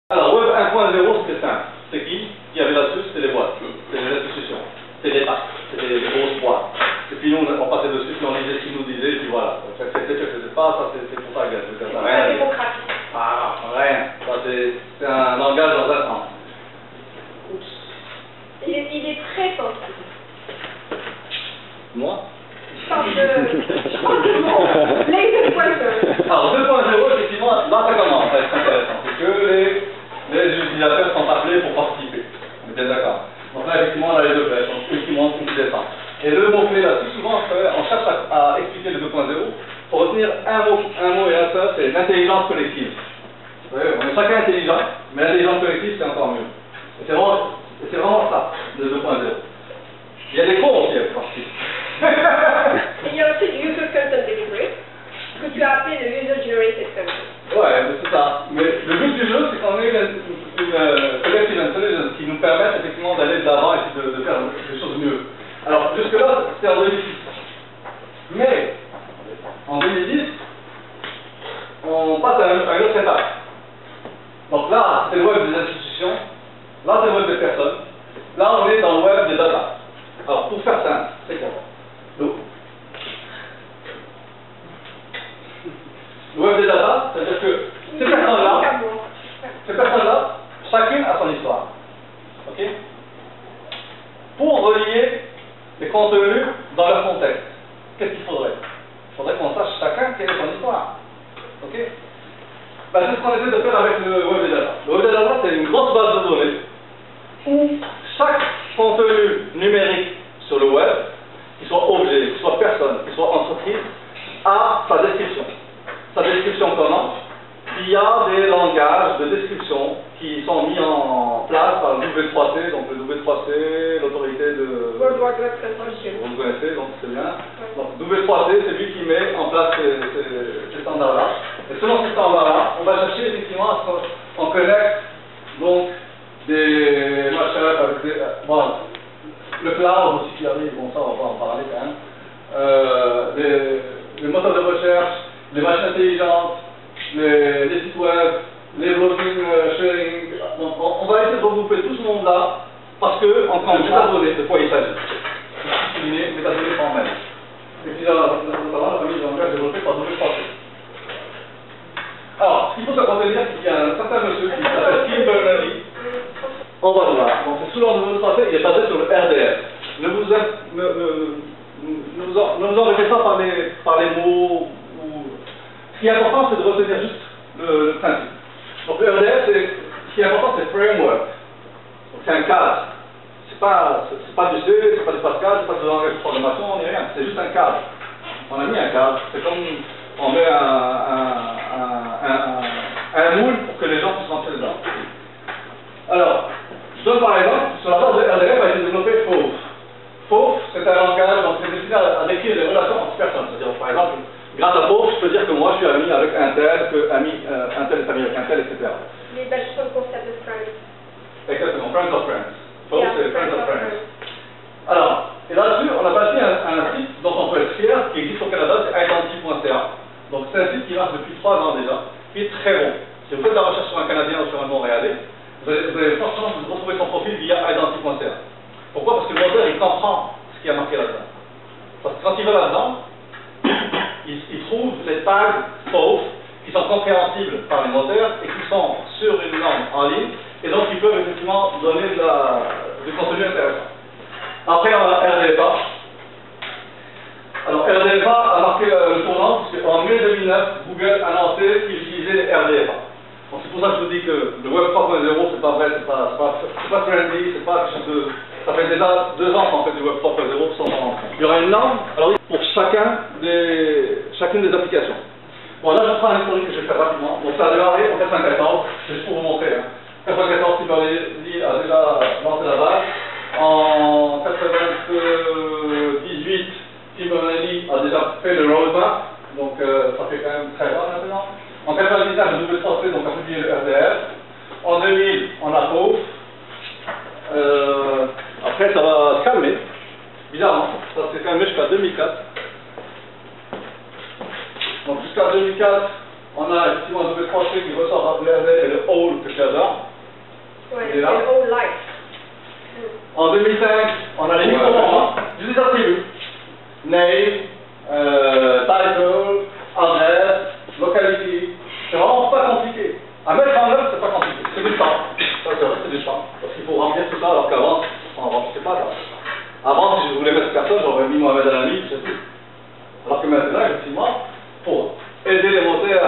Alors, Web 1.0, c'était simple. C'est qui avait là-dessus? C'était les boîtes, c'était les institutions, c'était les packs, c'était les grosses boîtes. Et puis nous, on passait dessus, puis on lisait ce qu'ils nous disaient, et puis voilà. Donc, c'était que c'était pas, ça c'est pour ta gueule. C'est très démocratique. Ah, rien. Ça c'est un langage dans un sens. Oups. Il est très sensible. Moi? Je parle de mot. Les 2.0. Alors, 2.0, effectivement, là ça commence à être intéressant. C'est que les utilisateurs sont appelés pour participer. On est bien d'accord. Donc là, effectivement, on a les deux flèches, on peut qui monte, qui descend. Et le mot-clé là-dessus, souvent, on cherche à expliquer le 2.0 pour retenir un mot et un seul, c'est l'intelligence collective. Vous voyez, on est chacun intelligent, mais l'intelligence collective, c'est encore mieux. Et c'est vraiment ça, le 2.0. Il y a des cons aussi avec partie. Il y a aussi du user content delivery, que tu as appelé le user generated content. Ouais, c'est ça. Mais le but du jeu, c'est qu'on ait une collective intelligence qui nous permette effectivement d'aller de l'avant et puis de faire des choses mieux. Alors, jusque-là, c'était en 2006. Mais, en 2010, on passe à une autre étape. Donc là, c'est le web des institutions, là, c'est le web des personnes, là, on est dans le web des data. Alors, pour faire simple, c'est quoi? Le web des data, c'est-à-dire que ces personnes-là, chacune a son histoire. Ok? Pour relier les contenus dans leur contexte, qu'est-ce qu'il faudrait? Il faudrait qu'on sache chacun quelle est son histoire. Ok? Ben, c'est ce qu'on essaie de faire avec le web des data. Le web des data, c'est une grosse base de données où chaque contenu numérique sur le web, qu'il soit objet, qu'il soit personne, qu'il soit entreprise, a sa description. Sa description comment? Il y a des langages de description qui sont mis en place par le W3C, donc le W3C, l'autorité de... World Wide Web Consortium. Vous le connaissez, donc c'est bien. Donc W3C, c'est lui qui met en place ces standards-là. Et selon ces standards-là, on va chercher effectivement à ce qu'on connecte donc des machins avec des... Bon, le cloud aussi qui arrive, bon ça on va en parler quand même. Les moteurs de recherche, les machines intelligentes, les sites web, les blogging, sharing. Donc on va essayer de regrouper tout ce monde-là parce que en tant que métadonnées, de quoi il s'agit. Souligner métadonnées formelles. Et puis notamment la famille de langage développée par W3C. Alors, ce qu'il faut se retenir, c'est qu'il y a un certain monsieur qui s'appelle Tim Berners-Lee. On va le voir. Donc c'est sous l'ordre de W3C, il est basé sur le RDF. Ne vous embêtez pas par les mots. Ce qui est important, c'est de retenir juste le principe. Donc le RDF, ce qui est important, c'est framework. Donc c'est un cadre. C'est pas du C, c'est pas du Pascal, c'est pas du langage de programmation, ni rien. C'est juste un cadre. On a mis un cadre. C'est comme on met un moule pour que les gens puissent rentrer dedans. Alors, je donne par exemple, sur la base de RDF a été développé FOAF. FOAF, c'est un langage donc c'est destiné à décrire les relations entre personnes. C'est-à-dire, par exemple, grâce à FOAF, je peux dire que moi je suis ami avec un tel, que un tel est ami avec un tel, etc. Les badges sont le concept de friends. Exactement, friends of friends. FOAF, c'est friends of friends. Alors, et là-dessus, on a bâti un site dont on peut être fier, qui existe au Canada, c'est identity.ca. Donc c'est un site qui marche depuis 3 ans déjà, qui est très bon. Si vous faites de la recherche sur un Canadien ou sur un Montréalais, vous avez forte chance de retrouver son profil via identity.ca. Pourquoi? Parce que le moteur, il comprend ce qui a marqué là-dedans. Parce que quand il va là-dedans, il trouve les tags FOAF qui sont compréhensibles par les moteurs et qui sont sur une langue en ligne, et donc ils peuvent effectivement donner du contenu intéressant. Après, on a RDFA. Alors, RDFA a marqué le tournant, parce qu'en mai 2009, Google a annoncé qu'il utilisait RDFA. Donc, c'est pour ça que je vous dis que le Web 3.0, c'est pas vrai, c'est pas friendly, c'est pas quelque chose de... Ça fait déjà 2 ans qu'en fait du Web 3.0 sans s'en rendre compte. Il y aura une norme alors, pour chacune des applications. Bon, là, je prends un historique que je vais faire rapidement. Donc, ça a démarré en 1994, c'est juste pour vous montrer. Hein. 1994, Tim Berners-Lee a déjà lancé la base. En 1998, Tim Berners-Lee a déjà fait le roadmap, donc ça fait quand même très loin maintenant. En 1999, le W3C donc a publié le RDF. En 2000, on a FOAF. Après, ça va se calmer. Bizarrement, ça s'est calmé jusqu'à 2004. Donc jusqu'à 2004, On a effectivement un W3C qui ressort de RDF et le All que j'adore. Ouais, c'est le All Life. En 2005, on a les micro-formats, juste des attributs. Name, title, adresse, locality. C'est vraiment pas compliqué. À mettre en œuvre, c'est pas compliqué. C'est du temps. Ça, c'est vrai, c'est du temps. Parce qu'il faut remplir tout ça, alors qu'avant, on ne remplissait pas ça. Avant, si je voulais mettre personne, j'aurais mis Mohamed Alami, c'est tout. Alors que maintenant, effectivement, pour aider les moteurs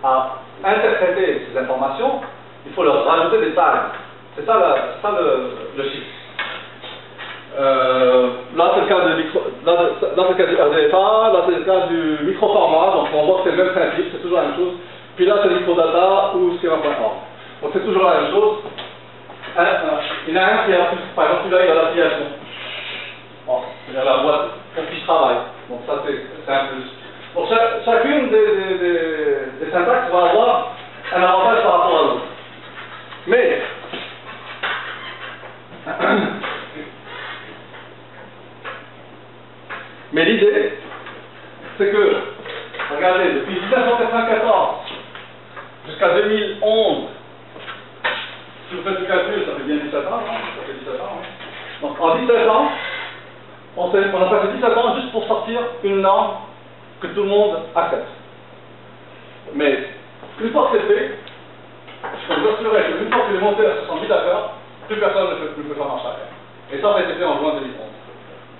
à interpréter ces informations, il faut leur rajouter des tags. C'est ça, le chiffre. Là, c'est le cas là, c'est le cas du RDFA, là, c'est le cas du micro-format, donc on voit que c'est le même principe, c'est toujours la même chose. Puis là, c'est microdata ou schema.org. Donc c'est toujours la même chose. Il y en a un qui a plus, par exemple, celui-là, il a l'affiliation. Bon, il a la boîte pour qui je travaille. Donc ça, c'est un plus. Donc chacune des syntaxes va avoir un avantage par rapport à l'autre. Mais l'idée, c'est que, regardez, depuis 1994 jusqu'à 2011, si vous faites le calcul, ça fait bien 17 ans, hein, ça fait 17 ans, hein. Donc en 17 ans, on a passé 17 ans juste pour sortir une norme que tout le monde accepte. Mais une fois que c'est fait, je peux vous assurer qu'une fois que les moteurs se sont mis d'accord, plus personne ne peut faire marche arrière. Et ça a été fait en juin 2011.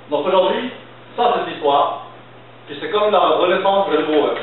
Donc aujourd'hui, ça c'est l'histoire, puis c'est comme la renaissance de l'euro web.